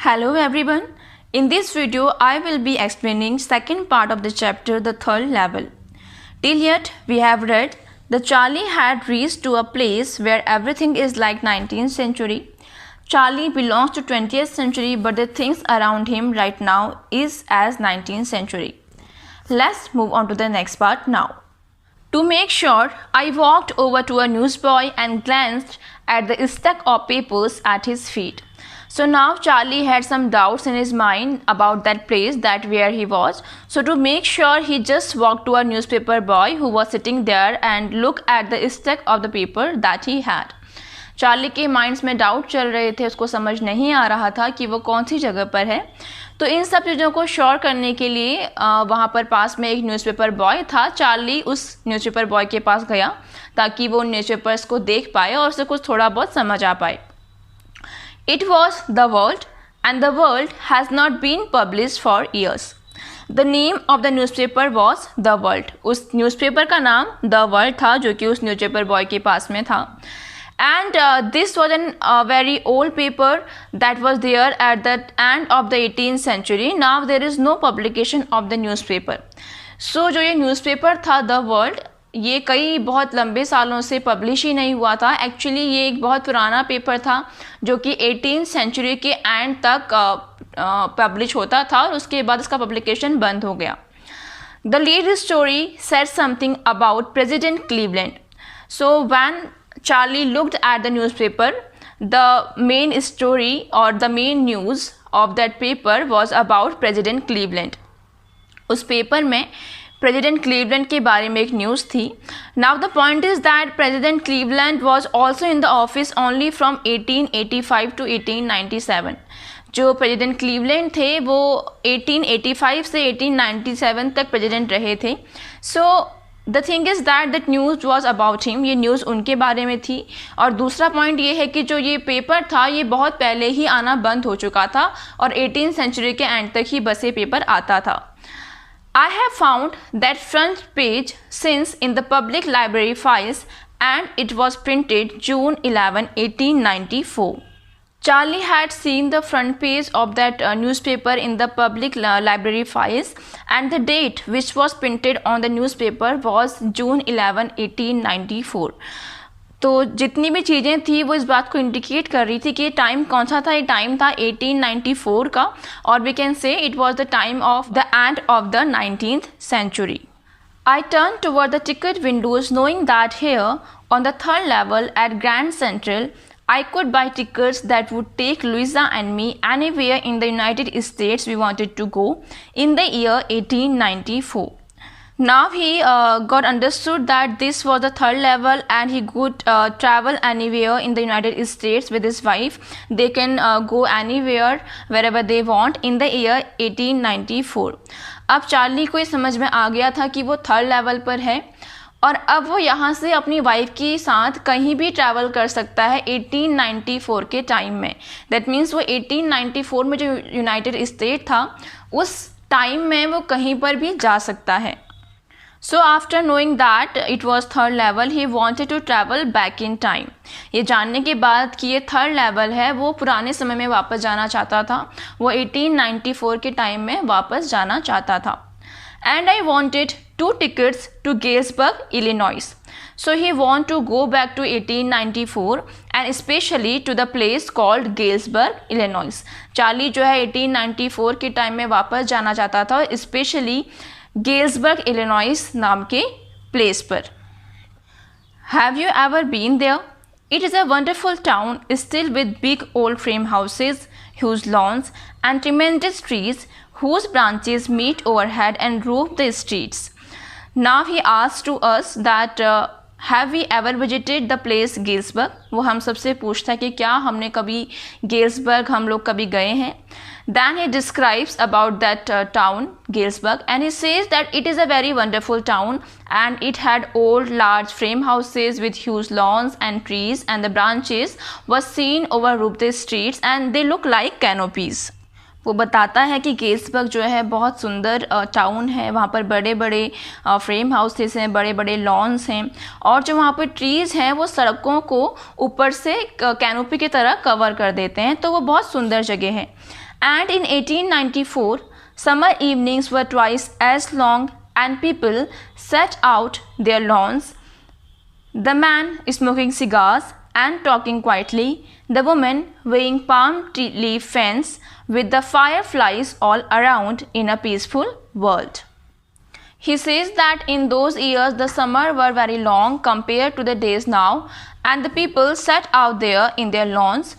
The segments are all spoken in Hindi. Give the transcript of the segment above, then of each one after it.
Hello everyone. In this video I will be explaining second part of the chapter, the third level. Till yet we have read the Charlie had reached to a place where everything is like 19th century. Charlie belongs to 20th century but the things around him right now is as 19th century. Let's move on to the next part now. To make sure, I walked over to a newsboy and glanced at the stack of papers at his feet. So now Charlie had some doubts in his mind about that place where he was. So to make sure, he just walked to a newspaper boy who was sitting there and looked at the stack of the paper that he had. Charlie के माइंड्स में डाउट चल रहे थे, उसको समझ नहीं आ रहा था कि वो कौन सी जगह पर है. तो इन सब चीज़ों को श्योर करने के लिए वहाँ पर पास में एक न्यूज़पेपर बॉय था. चार्ली उस न्यूज़पेपर बॉय के पास गया ताकि वो न्यूज़पेपर्स को देख पाए और उसे कुछ थोड़ा बहुत समझ आ पाए. It was The World and The World has not been published for years. The name of the newspaper was The World. उस न्यूज़पेपर का नाम The World था जो कि उस न्यूज़पेपर बॉय के पास में था. And this was a very old paper that was there at the end of the 18th century. Now there is no publication of the newspaper. So जो ये न्यूज़पेपर था The World, ये कई बहुत लंबे सालों से पब्लिश ही नहीं हुआ था. एक्चुअली ये एक बहुत पुराना पेपर था जो कि 18th सेंचुरी के एंड तक पब्लिश होता था और उसके बाद इसका पब्लिकेशन बंद हो गया. The lead story said something about president Cleveland. So when Charlie looked at the newspaper, the main story or the main news of that paper was about President Cleveland. उस पेपर में प्रेसिडेंट क्लीवलैंड के बारे में एक न्यूज़ थी. Now the point is that president Cleveland was also in the office only from 1885 to 1897. जो प्रेसिडेंट क्लीवलैंड थे वो 1885 से 1897 तक प्रेसिडेंट रहे थे. So the thing is that that news was about him. ये न्यूज़ उनके बारे में थी. और दूसरा पॉइंट ये है कि जो ये पेपर था ये बहुत पहले ही आना बंद हो चुका था और 18th सेंचुरी के एंड तक ही बस ये पेपर आता था. I have found that front page since in the public library files and it was printed June 11, 1894. Charlie had seen the front page of that newspaper in the public library files and the date which was printed on the newspaper was June 11, 1894. तो जितनी भी चीज़ें थी वो इस बात को इंडिकेट कर रही थी कि टाइम कौन सा था. ये टाइम था 1894 का और we can say it was the time of the end of the 19th century. I turned toward the ticket windows knowing that here on the third level at Grand Central I could buy tickets that would take Louisa and me anywhere in the United States we wanted to go in the year 1894. Now he got understood that this was the third level and he could travel anywhere in the United States with his wife. They can go anywhere wherever they want in the year 1894. अब चार्ली को ये समझ में आ गया था कि वो थर्ड लेवल पर है और अब वो यहाँ से अपनी वाइफ के साथ कहीं भी ट्रैवल कर सकता है 1894 के टाइम में. दैट मीन्स वो 1894 में जो यूनाइटेड स्टेट था उस टाइम में वो कहीं पर भी जा सकता है. So after knowing that it was third level, he wanted to travel back in time. ये जानने के बाद कि ये थर्ड लेवल है वो पुराने समय में वापस जाना चाहता था. वो 1894 के टाइम में वापस जाना चाहता था. And I wanted 2 tickets to Galesburg, Illinois. So he wanted to go back to 1894 and especially to the place called Galesburg, Illinois. Charlie जो है 1894 के टाइम में वापस जाना चाहता था स्पेशली गेल्सबर्ग इलिनॉइस नाम के प्लेस पर. Have you ever been there? It is a wonderful town still with big old frame houses, huge lawns and tremendous trees whose branches meet overhead and roof the streets. Now he asked to us that have we ever visited the place Galesburg? वो हम सबसे पूछता है कि क्या हमने कभी गेल्सबर्ग हम लोग कभी गए हैं. Then he describes about that town Galesburg and he says that it is a very wonderful town and it had old large frame houses with huge lawns and trees and the branches was seen over roof the streets and they look like canopies. वो बताता है कि गेल्सबर्ग जो है बहुत सुंदर टाउन है. वहाँ पर बड़े बड़े फ्रेम हाउसेस हैं, बड़े बड़े लॉन्स हैं और जो वहाँ पर ट्रीज़ हैं वो सड़कों को ऊपर से कैनोपी की तरह कवर कर देते हैं. तो वो बहुत सुंदर जगह है. And in 1894, summer evenings were twice as long and people set out their lawns, the man smoking cigars and talking quietly, the woman weighing palm leaf fans with the fireflies all around in a peaceful world. He says that in those years the summer were very long compared to the days now, and the people sat out there in their lawns.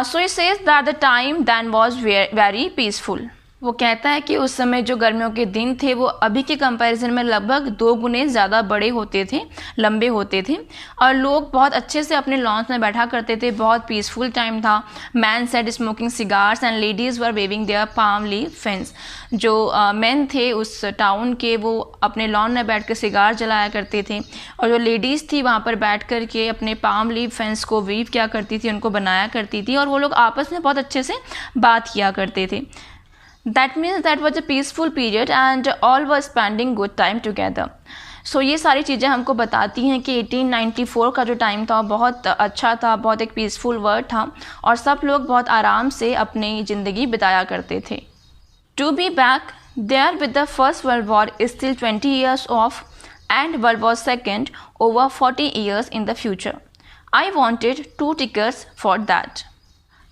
So he says that the time then was very peaceful. वो कहता है कि उस समय जो गर्मियों के दिन थे वो अभी के कंपैरिजन में लगभग 2 गुने ज़्यादा बड़े होते थे, लंबे होते थे, और लोग बहुत अच्छे से अपने लॉन्स में बैठा करते थे. बहुत पीसफुल टाइम था. Men said smoking cigars and ladies were waving their palm leaf fans. जो मैन थे उस टाउन के वो अपने लॉन में बैठ कर सिगार जलाया करते थे, और जो लेडीज़ थी वहाँ पर बैठ कर के अपने पाम लीफ फेंस को वीव किया करती थी, उनको बनाया करती थी, और वो लोग आपस में बहुत अच्छे से बात किया करते थे. That means that was a peaceful period and all were spending good time together. So ये सारी चीज़ें हमको बताती हैं कि 1894 का जो टाइम था बहुत अच्छा था, बहुत एक पीसफुल वर्ड था, और सब लोग बहुत आराम से अपनी ज़िंदगी बिताया करते थे. To be back there with the First World War is still 20 years off and World War II over 40 years in the future. I wanted 2 tickets for that.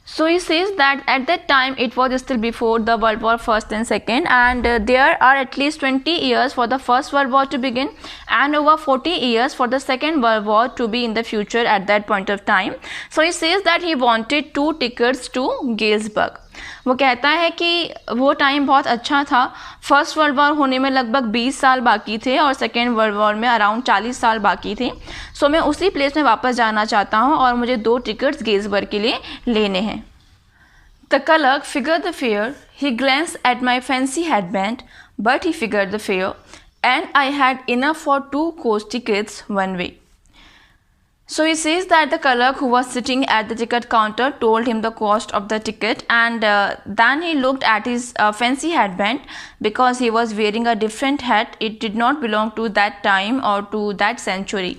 So he says that at that time it was still before the World War First and Second, and there are at least 20 years for the First World War to begin and over 40 years for the Second World War to be in the future at that point of time. So he says that he wanted 2 tickets to Gettysburg. वो कहता है कि वो टाइम बहुत अच्छा था. फर्स्ट वर्ल्ड वॉर होने में लगभग 20 साल बाकी थे और सेकेंड वर्ल्ड वॉर में अराउंड 40 साल बाकी थे. सो मैं उसी प्लेस में वापस जाना चाहता हूँ और मुझे 2 टिकट्स गेट्सबर्ग के लिए लेने हैं. The clerk figured the fare. He glanced at my fancy headband, but he figured the fare, and I had enough for 2 coach tickets one way. So he says that the clerk who was sitting at the ticket counter told him the cost of the ticket, and then he looked at his fancy headband because he was wearing a different hat. It did not belong to that time or to that century.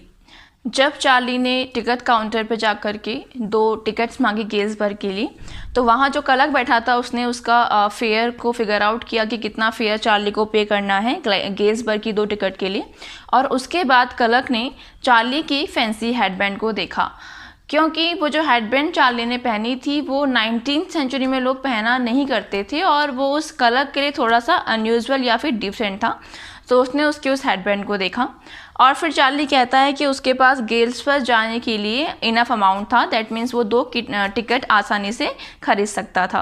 जब चार्ली ने टिकट काउंटर पर जा कर के 2 टिकट्स मांगी गेट्सबर्ग के लिए, तो वहाँ जो क्लर्क बैठा था उसने उसका फेयर को फिगर आउट किया कि कितना फेयर चार्ली को पे करना है गेट्सबर्ग की 2 टिकट के लिए. और उसके बाद क्लर्क ने चार्ली की फैंसी हेडबैंड को देखा, क्योंकि वो जो हेडबैंड चार्ली ने पहनी थी वो 19th सेंचुरी में लोग पहना नहीं करते थे, और वो उस क्लर्क के लिए थोड़ा सा अनयूजुअल या फिर डिफरेंट था. तो उसने उसके उस हेडबैंड को देखा, और फिर चार्ली कहता है कि उसके पास गेट्सबर्ग जाने के लिए इनफ अमाउंट था. दैट मीन्स वो 2 टिकट आसानी से खरीद सकता था.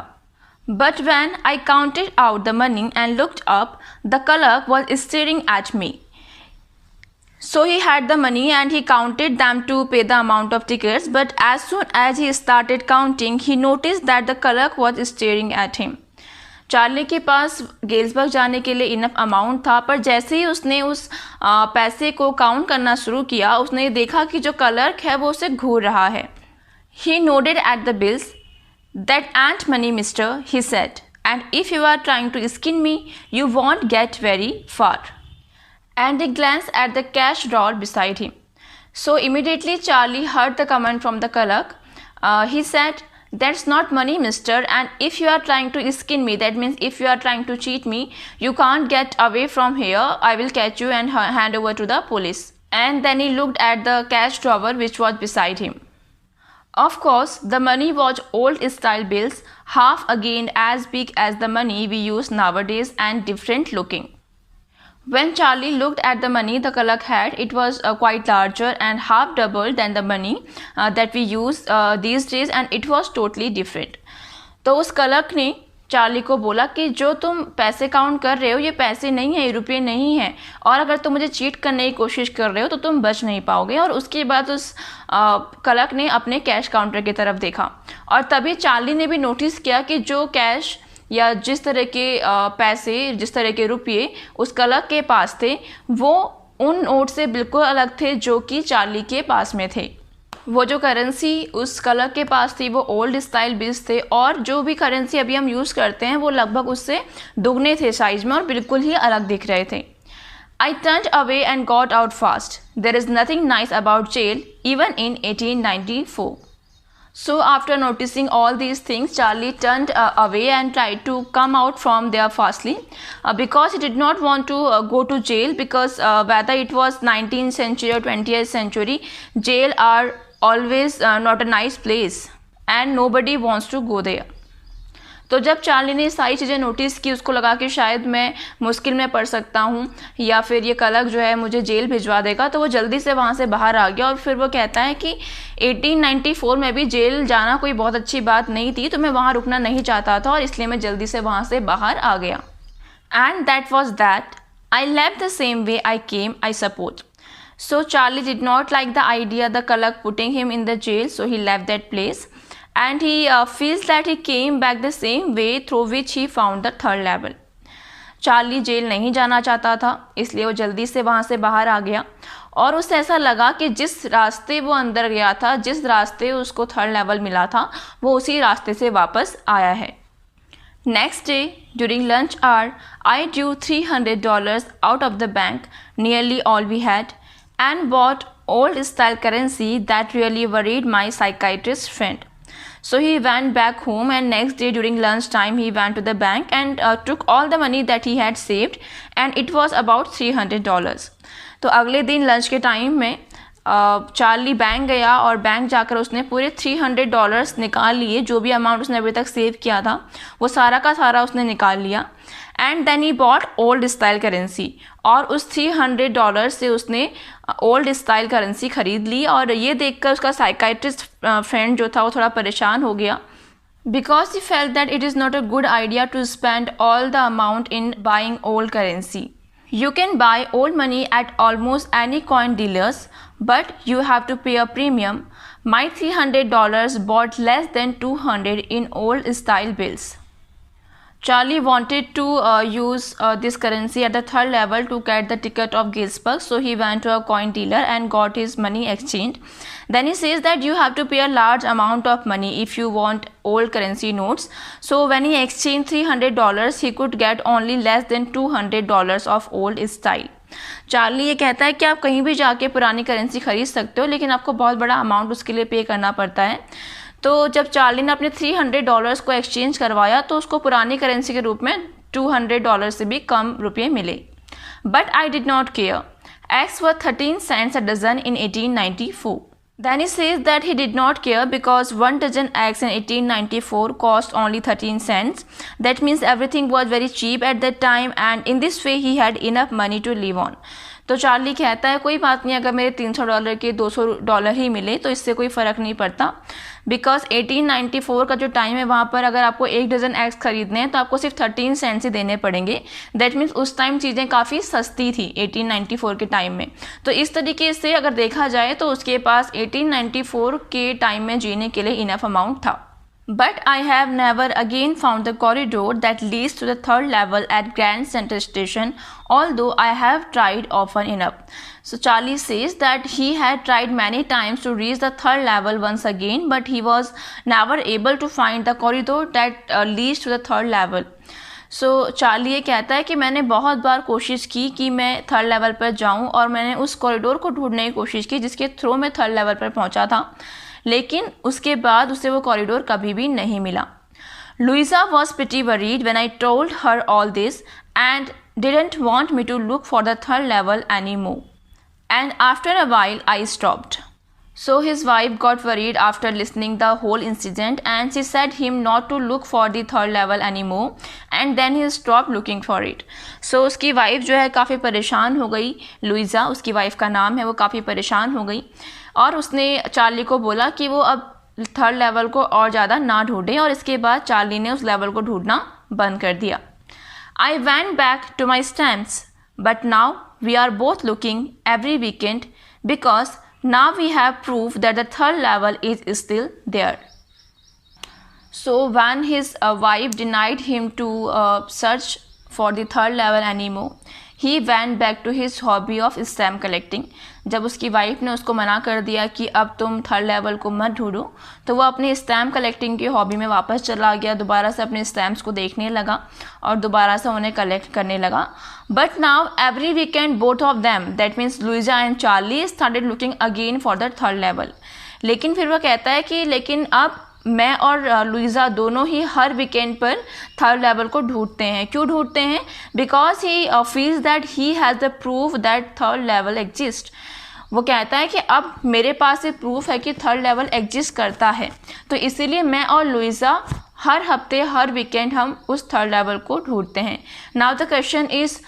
But when I counted out the money and looked up, the clerk was staring at me. So he had the money and he counted them to pay the amount of tickets, but as soon as he started counting, he noticed that the clerk was staring at him. Charlie के पास गेट्सबर्ग जाने के लिए इनफ अमाउंट था, पर जैसे ही उसने उस पैसे को काउंट करना शुरू किया, उसने देखा कि जो क्लर्क है वो उसे घूर रहा है. He nodded at the bills. That ain't money, mister, he said, and if you are trying to skin me, you won't get very far. And he glanced at the cash drawer beside him. So immediately Charlie heard the comment from the clerk. He said, "That's not money, mister, and if you are trying to skin me, that means if you are trying to cheat me, you can't get away from here. I will catch you and hand over to the police." And then he looked at the cash drawer which was beside him. Of course, the money was old style bills, half again as big as the money we use nowadays and different looking. When Charlie looked at the money the clerk had, it was quite larger and half double than the money that we use these days, and it was totally different. तो उस क्लर्क ने चार्ली को बोला कि जो तुम पैसे काउंट कर रहे हो ये पैसे नहीं है, रुपये नहीं हैं, और अगर तुम मुझे चीट करने की कोशिश कर रहे हो तो तुम बच नहीं पाओगे. और उसके बाद उस क्लर्क ने अपने कैश काउंटर की तरफ देखा, और तभी चार्ली ने भी नोटिस किया कि जो कैश या जिस तरह के पैसे, जिस तरह के रुपये उस क्लर्क के पास थे वो उन नोट से बिल्कुल अलग थे जो कि चार्ली के पास में थे. वो जो करेंसी उस क्लर्क के पास थी वो ओल्ड स्टाइल बिल्स थे, और जो भी करेंसी अभी हम यूज़ करते हैं वो लगभग उससे दुगने थे साइज में और बिल्कुल ही अलग दिख रहे थे. I turned away and got out fast. There is nothing nice about jail even in 1894. So after noticing all these things, Charlie turned away and tried to come out from there fastly because he did not want to go to jail, because whether it was 19th century or 20th century, jail are always not a nice place and nobody wants to go there. तो जब चार्ली ने सारी चीज़ें नोटिस की, उसको लगा कि शायद मैं मुश्किल में पड़ सकता हूँ या फिर ये कलक जो है मुझे जेल भिजवा देगा, तो वो जल्दी से वहाँ से बाहर आ गया। और फिर वो कहता है कि 1894 में भी जेल जाना कोई बहुत अच्छी बात नहीं थी, तो मैं वहाँ रुकना नहीं चाहता था और इसलिए मैं जल्दी से वहाँ से बाहर आ गया। And that was that I left the same way I came, I suppose. So Charlie did not like the idea the Kalak putting him in the jail, so he left that place and he feels that he came back the same way through which he found the third level. Charlie जेल नहीं जाना चाहता था, इसलिए वो जल्दी से वहाँ से बाहर आ गया और उसे ऐसा लगा कि जिस रास्ते वो अंदर गया था, जिस रास्ते उसको थर्ड लेवल मिला था, वो उसी रास्ते से वापस आया है। Next day, during lunch hour, I drew $300 out of the bank, nearly all we had, and bought old style currency that really worried my psychiatrist friend. So he went back home, and next day during lunch time he went to the bank and took all the money that he had saved, and it was about $300. तो अगले दिन लंच के टाइम में चार्ली बैंक गया और बैंक जाकर उसने पूरे $300 निकाल लिए। जो भी अमाउंट उसने अभी तक सेव किया था वो सारा का सारा उसने निकाल लिया। And then he bought old style currency, और उस $300 से उसने ओल्ड स्टाइल करेंसी ख़रीद ली। और ये देखकर उसका साइकाइट्रिस्ट फ्रेंड जो था वो थोड़ा परेशान हो गया, because he felt that it is not a good idea to spend all the amount in buying old currency. You can buy old money at almost any coin dealers, but you have to pay a premium. My $300 bought less than $200 in old style bills. Charlie wanted to use this currency at the third level to get the ticket of Ginsburg, so he went to a coin dealer and got his money exchanged. Then he says that you have to pay a large amount of money if you want old currency notes. So when he exchanged $300, he could get only less than $200 of old style. Charlie ये कहता है कि आप कहीं भी जाके पुरानी करेंसी खरीद सकते हो, लेकिन आपको बहुत बड़ा अमाउंट उसके लिए पे करना पड़ता है। तो जब चार्ली ने अपने $300 को एक्सचेंज करवाया तो उसको पुरानी करेंसी के रूप में $200 से भी कम रुपये मिले। But I did not care, eggs were 13 cents a dozen in 1894. Then he says that he did not care because 1 dozen eggs in 1894 cost only 13 cents. That means everything was very cheap at that time, and in this way he had enough money to live on. तो चार्ली कहता है कोई बात नहीं, अगर मेरे $300 के $200 ही मिले तो इससे कोई फ़र्क नहीं पड़ता, बिकॉज 1894 का जो टाइम है वहाँ पर अगर आपको 1 डज़न एग्स खरीदने हैं तो आपको सिर्फ 13 सेंट्स ही देने पड़ेंगे। दैट मीन्स उस टाइम चीज़ें काफ़ी सस्ती थी 1894 के टाइम में। तो इस तरीके से अगर देखा जाए तो उसके पास 1894 के टाइम में जीने के लिए इनफ अमाउंट था। But I have never again found the corridor that leads to the third level at Grand Central Station, although I have tried often enough. So Charlie says that he had tried many times to reach the third level once again, but he was never able to find the corridor that leads to the third level. So Charlie ये कहता है कि मैंने बहुत बार कोशिश की कि मैं थर्ड लेवल पर जाऊं, और मैंने उस कॉरिडोर को ढूंढने की कोशिश की जिसके थ्रू मैं थर्ड लेवल पर पहुंचा था, लेकिन उसके बाद उसे वो कॉरिडोर कभी भी नहीं मिला। Louisa was pretty worried when I told her all this and didn't want me to look for the third level any more, and after a while I stopped. So his wife got worried after listening the whole incident, and she said him not to look for the third level anymore, and then he stopped looking for it. So उसकी वाइफ जो है काफ़ी परेशान हो गई, लुइसा उसकी वाइफ का नाम है, वो काफ़ी परेशान हो गई और उसने चार्ली को बोला कि वो अब थर्ड लेवल को और ज़्यादा ना ढूंढें, और इसके बाद चार्ली ने उस लेवल को ढूंढना बंद कर दिया. I went back to my stamps, but now we are both looking every weekend because now we have proof that the third level is still there. So when his wife denied him to search for the third level anymore, he went back to his hobby of stamp collecting. जब उसकी वाइफ ने उसको मना कर दिया कि अब तुम थर्ड लेवल को मत ढूंढो, तो वो अपनी स्टैम्प कलेक्टिंग की हॉबी में वापस चला गया, दोबारा से अपने स्टैम्प्स को देखने लगा और दोबारा से उन्हें कलेक्ट करने लगा. But now every weekend both of them, that means Louisa and Charlie, started looking again for the third level. लेकिन फिर वह कहता है कि लेकिन अब मैं और लुइसा दोनों ही हर वीकेंड पर थर्ड लेवल को ढूंढते हैं. क्यों ढूंढते हैं? Because he feels that he has the proof that third level exist. वो कहता है कि अब मेरे पास ये प्रूफ है कि थर्ड लेवल एग्जिस्ट करता है, तो इसीलिए मैं और लुइसा हर हफ्ते हर वीकेंड हम उस थर्ड लेवल को ढूंढते हैं. Now the question is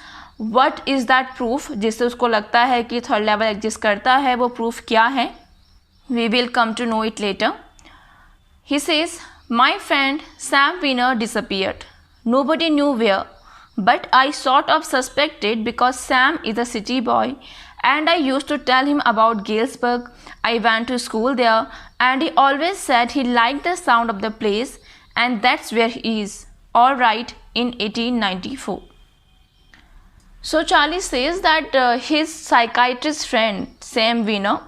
what is that proof, जिससे उसको लगता है कि थर्ड लेवल एग्जिस्ट करता है. वो प्रूफ क्या है? We will come to know it later. He says, my friend Sam Wiener disappeared. Nobody knew where, but I sort of suspected because Sam is a city boy and I used to tell him about Galesburg. I went to school there and he always said he liked the sound of the place and that's where he is. All right, in 1894. So Charlie says that his psychiatrist friend Sam Wiener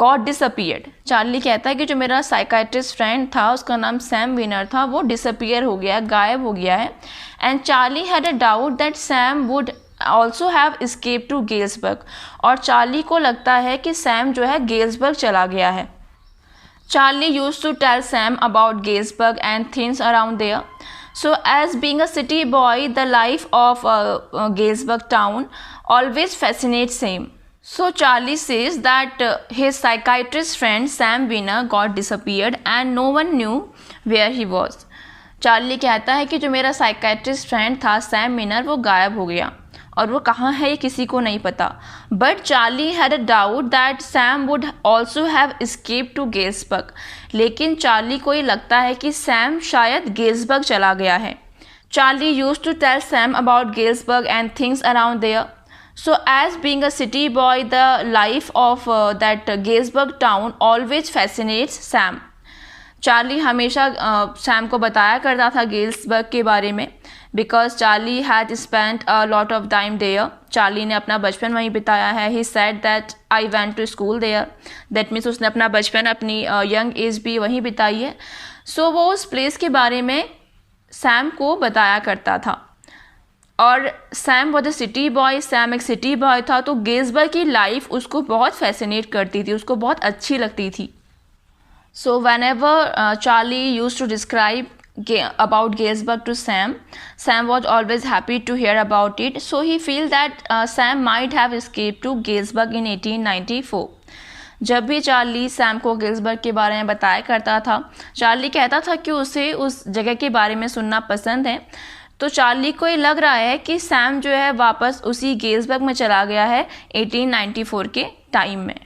got disappeared. Charlie कहता है कि जो मेरा साइकाइट्रिस्ट फ्रेंड था उसका नाम सैम विनर था, वो डिसअपियर हो गया, गायब हो गया है. And Charlie had a doubt that Sam would also have escape to Galesburg. और चार्ली को लगता है कि सैम जो है गेल्सबर्ग चला गया है. Charlie used to tell Sam about Galesburg and things around there. So as being a city boy, the life of Galesburg town always fascinates him. So Charlie says that his psychiatrist friend Sam Wiener got disappeared and no one knew where he was. Charlie कहता है कि जो मेरा साइकाइट्रिस्ट फ्रेंड था सैम विनर वो गायब हो गया और वो कहाँ है ये किसी को नहीं पता. But Charlie had a doubt that Sam would also have escape to Galesburg. लेकिन चार्ली को ये लगता है कि सैम शायद गेल्सबर्ग चला गया है. Charlie used to tell Sam about Galesburg and things around there. So as being a city boy, the life of that Galesburg town always fascinates Sam. Charlie हमेशा सैम को बताया करता था गेल्सबर्ग के बारे में, because Charlie had spent a lot of time there. Charlie ने अपना बचपन वहीं बिताया है. He said that I went to school there. That means उसने अपना बचपन, अपनी यंग एज भी वहीं बिताई है. सो वो उस प्लेस के बारे में सैम को बताया करता था. और Sam was a city boy, Sam एक सिटी बॉय था, तो गेल्सबर्ग की लाइफ उसको बहुत फैसिनेट करती थी, उसको बहुत अच्छी लगती थी. So whenever Charlie use to describe about Galesburg to Sam, Sam was always happy to hear about it. So he feels that Sam might have escaped to Galesburg in 1894. जब भी चार्ली सैम को गेल्सबर्ग के बारे में बताया करता था, चार्ली कहता था कि उसे उस जगह के बारे में सुनना पसंद है. तो चार्ली को ये लग रहा है कि सैम जो है वापस उसी गेल्सबर्ग में चला गया है 1894 के टाइम में.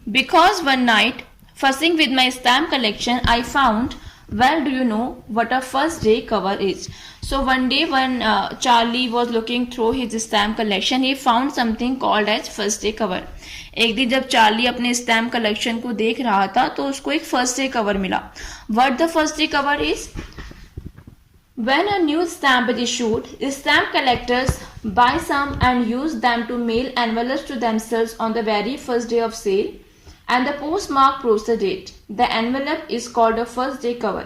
Because one night fussing with my stamp collection I found, well, do you know what a first day cover is? So one day when Charlie was looking through his stamp collection, he found something called as first day cover. एक दिन जब चार्ली अपने स्टैम्प कलेक्शन को देख रहा था तो उसको एक फर्स्ट डे कवर मिला. What the first day cover is? When a new stamp is issued, stamp collectors buy some and use them to mail envelopes to themselves on the very first day of sale, and the postmark proves the date. The envelope is called a first day cover.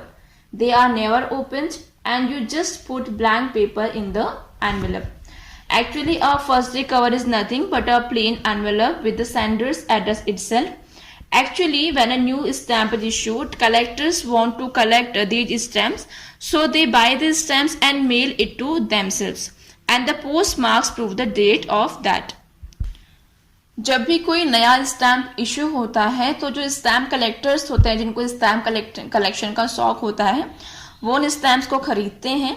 They are never opened and you just put blank paper in the envelope. Actually, a first day cover is nothing but a plain envelope with the sender's address itself. Actually, when a new stamp is issued, collectors want to collect these stamps, so they buy these stamps and mail it to themselves. And the postmarks prove the date of that. जब भी कोई नया स्टैम्प इशू होता है तो जो स्टैम्प कलेक्टर्स होते हैं, जिनको स्टैम्प कलेक्शन का शौक होता है, वो उन स्टैम्प्स को खरीदते हैं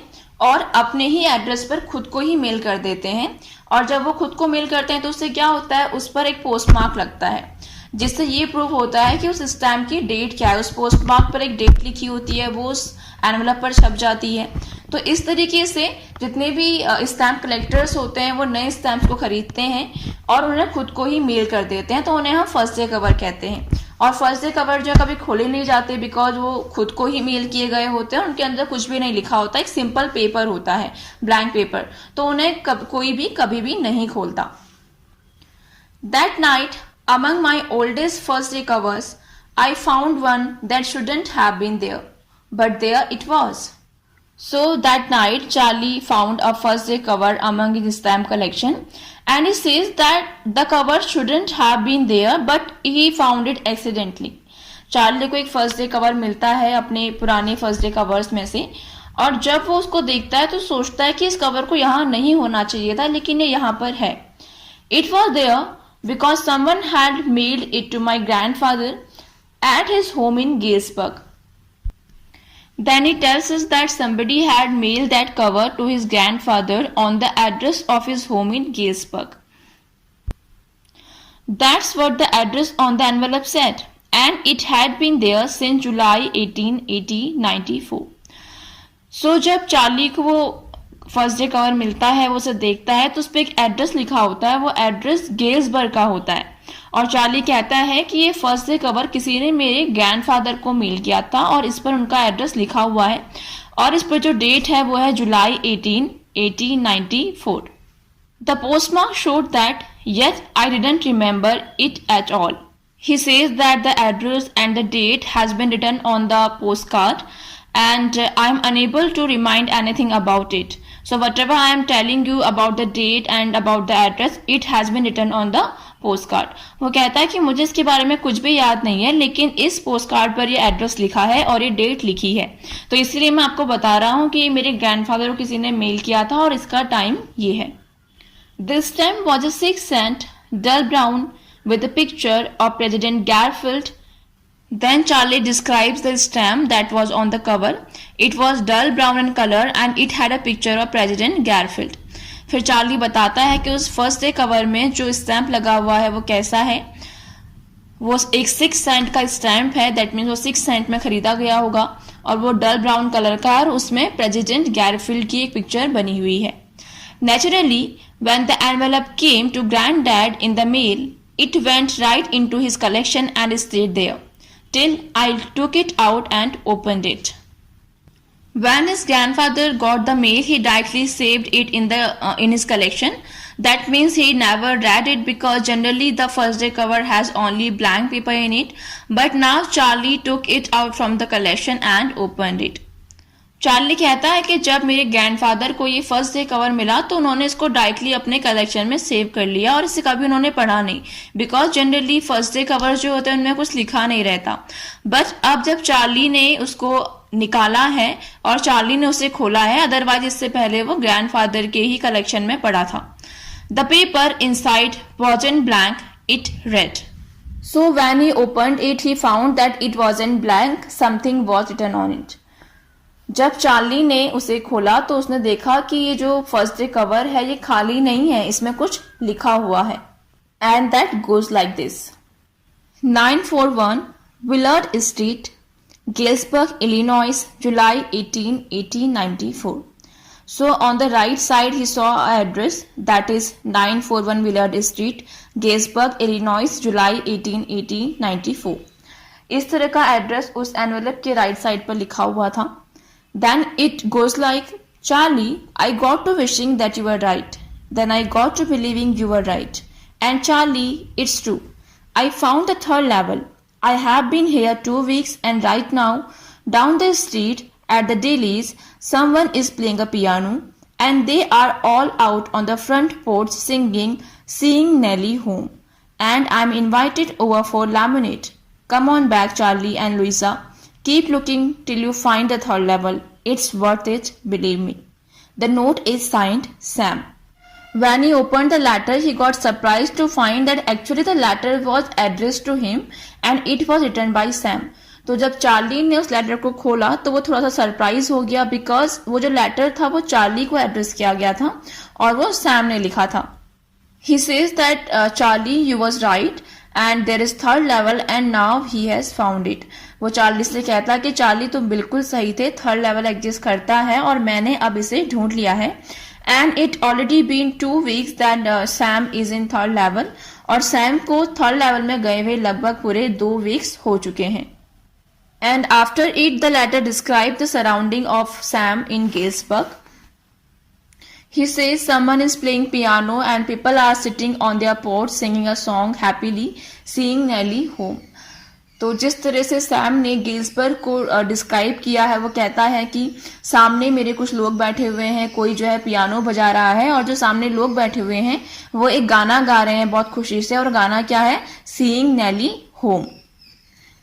और अपने ही एड्रेस पर खुद को ही मेल कर देते हैं. और जब वो खुद को मेल करते हैं तो उससे क्या होता है, उस पर एक पोस्ट मार्क लगता है, जिससे ये प्रूव होता है कि उस स्टैम्प की डेट क्या है. उस पोस्ट मार्क पर एक डेट लिखी होती है, वो उस एनवलप पर छप जाती है. तो इस तरीके से जितने भी स्टैम्प कलेक्टर्स होते हैं वो नए स्टैम्प्स को खरीदते हैं और उन्हें खुद को ही मेल कर देते हैं, तो उन्हें हम फर्स्ट डे कवर कहते हैं. और फर्स्ट डे कवर जो है कभी खोले नहीं जाते, बिकॉज वो खुद को ही मेल किए गए होते हैं, उनके अंदर कुछ भी नहीं लिखा होता, एक सिंपल पेपर होता है, ब्लैंक पेपर, तो उन्हें कोई भी कभी भी नहीं खोलता. That night among my oldest first day covers, I found one that shouldn't have been there, but there it was. So that night, Charlie found a first day cover among his stamp collection, and he says that the cover shouldn't have been there, but he found it accidentally. Charlie को एक फर्स्ट डे कवर मिलता है अपने पुराने फर्स्ट डे कवर्स में से, और जब वो उसको देखता है तो सोचता है कि इस कवर को यहाँ नहीं होना चाहिए था, लेकिन ये यहाँ पर है. It was there because someone had mailed it to my grandfather at his home in Galesburg. Then he tells us that somebody had mailed that cover to his grandfather on the address of his home in Galesburg. That's what the address on the envelope said, and it had been there since July 1894. So जब चार्ली को वो फर्स्ट डे कवर मिलता है, वो उसे देखता है तो उस पर एक एड्रेस लिखा होता है. वो एड्रेस गेल्सबर्ग का होता है, और चार्ली कहता है कि ये फर्स्ट डे कवर किसी ने मेरे ग्रैंडफादर को मेल किया था और इस पर उनका एड्रेस लिखा हुआ है, और इस पर जो डेट है वो है जुलाई 1894. The postmark showed that yet I didn't remember it at all. He says that the address and the date has been written on the postcard, and I am unable to remind anything about it. So whatever I am telling you about the date and about the address, it has been written on the postcard. वो कहता है कि मुझे इसके बारे में कुछ भी याद नहीं है, लेकिन इस पोस्ट कार्ड पर ये एड्रेस लिखा है और ये डेट लिखी है, तो इसलिए मैं आपको बता रहा हूँ कि मेरे ग्रैंडफादर को किसी ने मेल किया था और इसका टाइम ये है. This stamp was a 6-cent dull brown with a picture of President Garfield. Then Charlie describes the stamp that was on the cover. It was dull brown in color and it had a picture of President Garfield. फिर चार्ली बताता है कि उस फर्स्ट डे कवर में जो स्टैम्प लगा हुआ है वो कैसा है. वो एक 6 सेंट का स्टैम्प है, दैट मीन्स वो 6 सेंट में खरीदा गया होगा, और वो डल ब्राउन कलर का, और उसमें प्रेसिडेंट गैरफील्ड की एक पिक्चर बनी हुई है. Naturally when the envelope came to granddad in the mail, it went right into his collection and stayed there till I took it out and opened it. When his grandfather got the mail, he directly saved it in his collection. That means he never read it because generally the first day cover has only blank paper in it. But now Charlie took it out from the collection and opened it. Charlie कहता है कि जब मेरे ग्रैंडफादर को ये फर्स्ट डे कवर मिला तो उन्होंने इसको डायरेक्टली अपने कलेक्शन में सेव कर लिया और इसे कभी उन्होंने पढ़ा नहीं, because generally first day cover जो होते हैं उनमें कुछ लिखा नहीं रहता. बट अब जब चार्ली ने उसको निकाला है और चार्ली ने उसे खोला है, अदरवाइज इससे पहले वो ग्रैंडफादर के ही कलेक्शन में पढ़ा था. The paper inside wasn't blank, it read. So when he opened it, he found that it wasn't blank, something was written on it. जब चार्ली ने उसे खोला तो उसने देखा कि ये जो फर्स्ट डे कवर है ये खाली नहीं है, इसमें कुछ लिखा हुआ है. And that goes like this: 941 Willard street, Galesburg, Illinois, July 18, 1894. So on the right side he saw an address that is 941 Willard Street, Galesburg, Illinois, July 18, 1894. इस तरह का एड्रेस उस एनवेलप के राइट साइड पर लिखा हुआ था. Then it goes like, Charlie, I got to wishing that you were right. Then I got to believing you were right. And Charlie, it's true. I found the third level. I have been here 2 weeks and right now, down the street at the Dailies, someone is playing a piano and they are all out on the front porch singing, Seeing Nellie Home. And I'm invited over for lemonade. Come on back, Charlie and Louisa. Keep looking till you find the third level. It's worth it, believe me. The note is signed Sam. When he opened the letter, he got surprised to find that actually the letter was addressed to him and it was written by Sam. तो जब चार्ली ने उस लेटर को खोला तो वो थोड़ा सा सरप्राइज हो गया, बिकॉज वो जो लेटर था वो चार्ली को एड्रेस किया गया था और वो सैम ने लिखा था. He says that Charlie, you was right and there is third level and now he has found it. वो चार्ली से कहता है कि चार्ली तुम बिल्कुल सही थे, थर्ड लेवल एग्जिस्ट करता है और मैंने अब इसे ढूंढ लिया है. And it already been 2 weeks that Sam is in third level, और सैम को थर्ड लेवल में गए हुए लगभग पूरे 2 weeks हो चुके हैं. And after it the letter describe the surrounding of Sam in Galesburg. He says someone is playing piano and people are sitting on their porch singing a song happily, seeing Nellie home. तो जिस तरह से सैम ने गेल्सबर्ग को डिस्क्राइब किया है, वो कहता है कि सामने मेरे कुछ लोग बैठे हुए हैं, कोई जो है पियानो बजा रहा है और जो सामने लोग बैठे हुए हैं वो एक गाना गा रहे हैं बहुत खुशी से, और गाना क्या है? Seeing Nellie home.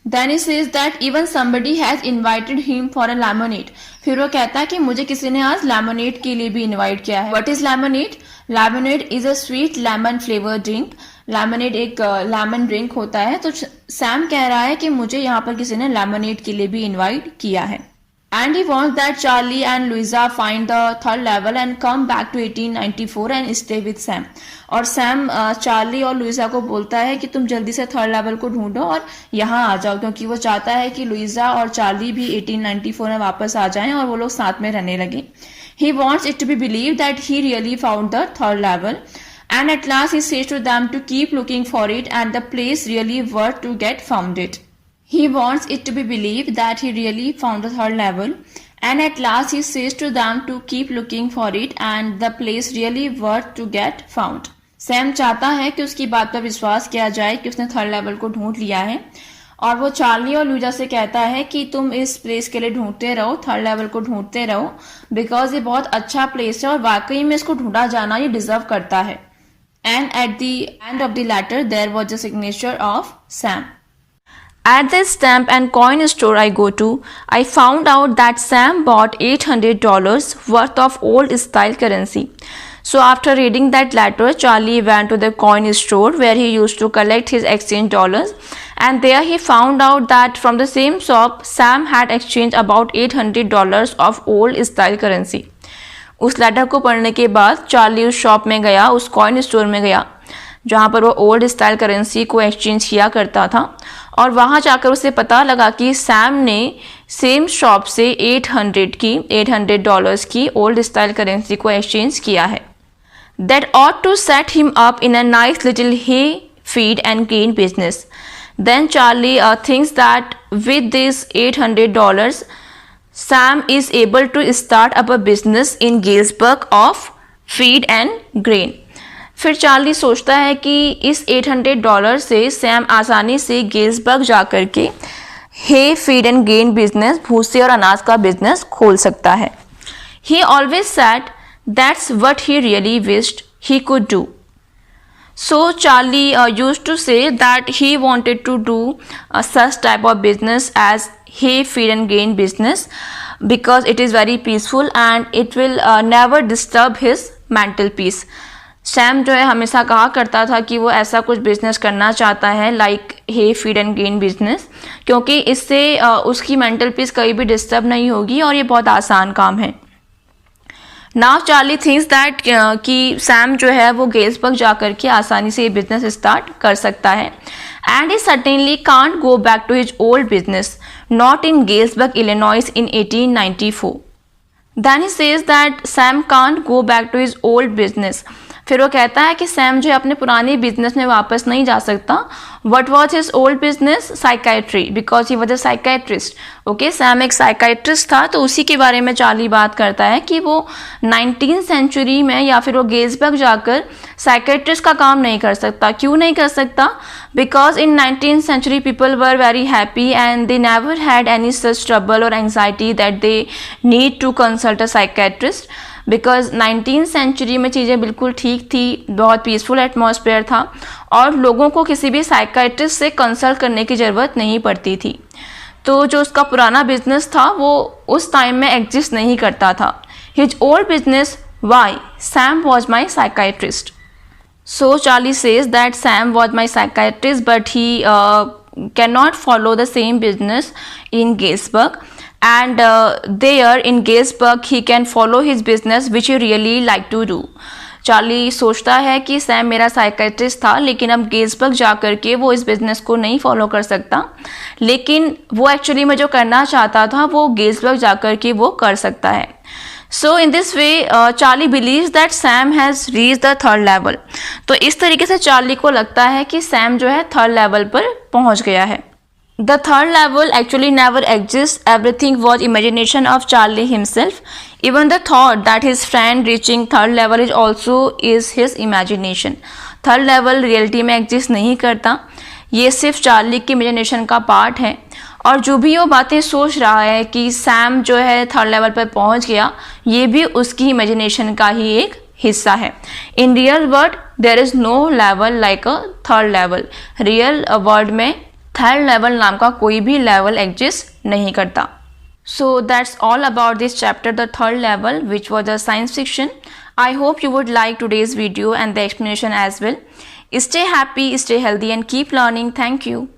Then he says that even somebody has invited him for a lemonade. फिर वो कहता है कि मुझे किसी ने आज लेमोनेड के लिए भी इनवाइट किया है. What is lemonade? Lemonade is a sweet lemon flavored drink. Lemonade एक लेमन ड्रिंक होता है. तो सैम कह रहा है कि मुझे यहाँ पर किसी ने लेमोनेड के लिए भी इनवाइट किया है. And he wants that Charlie and Louisa find the third level and come back to 1894 and stay with Sam. और सैम चार्ली और लुइसा को बोलता है कि तुम जल्दी से थर्ड लेवल को ढूंढो और यहाँ आ जाओ, क्योंकि वो चाहता है कि लुइसा और चार्ली भी 1894 में वापस आ जाएं और वो लोग साथ में रहने लगे. He wants it to be believed that he really found the third level. And at last he says to them to keep looking for it and the place really worth to get found it. He wants it to be believed that he really found the third level, and at last he says to them to keep looking for it and the place really worth to get found. Sam चाहता है कि उसकी बात पर विश्वास किया जाए कि उसने थर्ड लेवल को ढूंढ लिया है, और वो चार्ली और लुइसा से कहता है कि तुम इस प्लेस के लिए ढूंढते रहो, थर्ड लेवल को ढूंढते रहो, बिकॉज ये बहुत अच्छा प्लेस है और वाकई में इसको ढूंढा जाना ये डिजर्व करता है. And at the end of the letter there was the signature of Sam. At the stamp and coin store I go to, I found out that Sam bought $800 worth of old style currency. So after reading that letter, Charlie went to the coin store where he used to collect his exchange dollars, and there he found out that from the same shop, Sam had exchanged about $800 of old style currency. उस लेटर को पढ़ने के बाद चार्ली उस शॉप में गया, उस कॉइन स्टोर में गया जहाँ पर वो ओल्ड स्टाइल करेंसी को एक्सचेंज किया करता था, और वहाँ जाकर उसे पता लगा कि सैम ने सेम शॉप से $800 की ओल्ड स्टाइल करेंसी को एक्सचेंज किया है. That ought to set him up in a nice little hay feed and grain business. Then Charlie thinks that with this $800, Sam is able to start up a business in Galesburg of feed and grain. फिर चार्ली सोचता है कि इस $800 से सैम आसानी से गेल्सबर्ग जाकर के हे फीड एंड ग्रेन बिजनेस, भूसे और अनाज का बिजनेस खोल सकता है. He always said that's what he really wished he could do. So Charlie used to say that he wanted to do such type of business as hay feed and grain business because it is very peaceful and it will never disturb his mental peace. Sam जो है हमेशा कहा करता था कि वो ऐसा कुछ बिजनेस करना चाहता है like hay feed and grain business, क्योंकि इससे उसकी मेंटल पीस कहीं भी डिस्टर्ब नहीं होगी और ये बहुत आसान काम है. नाउ चार्ली थिंक्स दैट कि सैम जो है वो गेल्सबर्ग जाकर के आसानी से ये बिजनेस स्टार्ट कर सकता है. And he certainly can't go back to his old business, not in Galesburg Illinois in 1894. Then he says that Sam can't go back to his old business. फिर वो कहता है कि सैम जो है अपने पुराने बिजनेस में वापस नहीं जा सकता. What was his old business? Psychiatry, because he was a psychiatrist. Okay, Sam एक साइकाइट्रिस्ट था, तो उसी के बारे में चार्ली बात करता है कि वो 19th सेंचुरी में या फिर वो गेल्सबर्ग जाकर साइकाइट्रिस्ट का काम नहीं कर सकता. क्यों नहीं कर सकता? Because in 19th century people were very happy and they never had any such trouble और anxiety that they need to consult a psychiatrist. Because 19th century में चीज़ें बिल्कुल ठीक थी, बहुत पीसफुल एटमॉस्फेयर था और लोगों को किसी भी साइकाइट्रिस्ट से कंसल्ट करने की ज़रूरत नहीं पड़ती थी. तो जो उसका पुराना बिजनेस था वो उस टाइम में एग्जिस्ट नहीं करता था. His old business, why? Sam was my psychiatrist. So Charlie says that Sam was my psychiatrist but he can not follow the same business in Galesburg. And there in Galesburg he can follow his business which he really like to do. Charlie सोचता है कि सैम मेरा साइकाइट्रिस्ट था, लेकिन अब गेल्सबर्ग जा कर के वो इस बिज़नेस को नहीं फॉलो कर सकता, लेकिन वो एक्चुअली में जो करना चाहता था वो गेल्सबर्ग जा कर के वो कर सकता है. So in this way Charlie believes that Sam has reach the third level. तो इस तरीके से चार्ली को लगता है कि सैम जो है थर्ड लेवल पर पहुंच गया है. The third level actually never exists. Everything was imagination of Charlie himself. Even the thought that his friend reaching third level is his imagination. Third level reality में exist नहीं करता. ये सिर्फ चार्ली की imagination का पार्ट है. और जो भी वो बातें सोच रहा है कि सैम जो है थर्ड लेवल पर पहुंच गया, ये भी उसकी imagination का ही एक हिस्सा है. In real world there is no level like a third level. Real world में थर्ड लेवल नाम का कोई भी लेवल एग्जिस्ट नहीं करता. So that's all about this chapter, the third level, which was the science fiction. I hope you would like today's video and the explanation as well. Stay happy, stay healthy and keep learning. Thank you.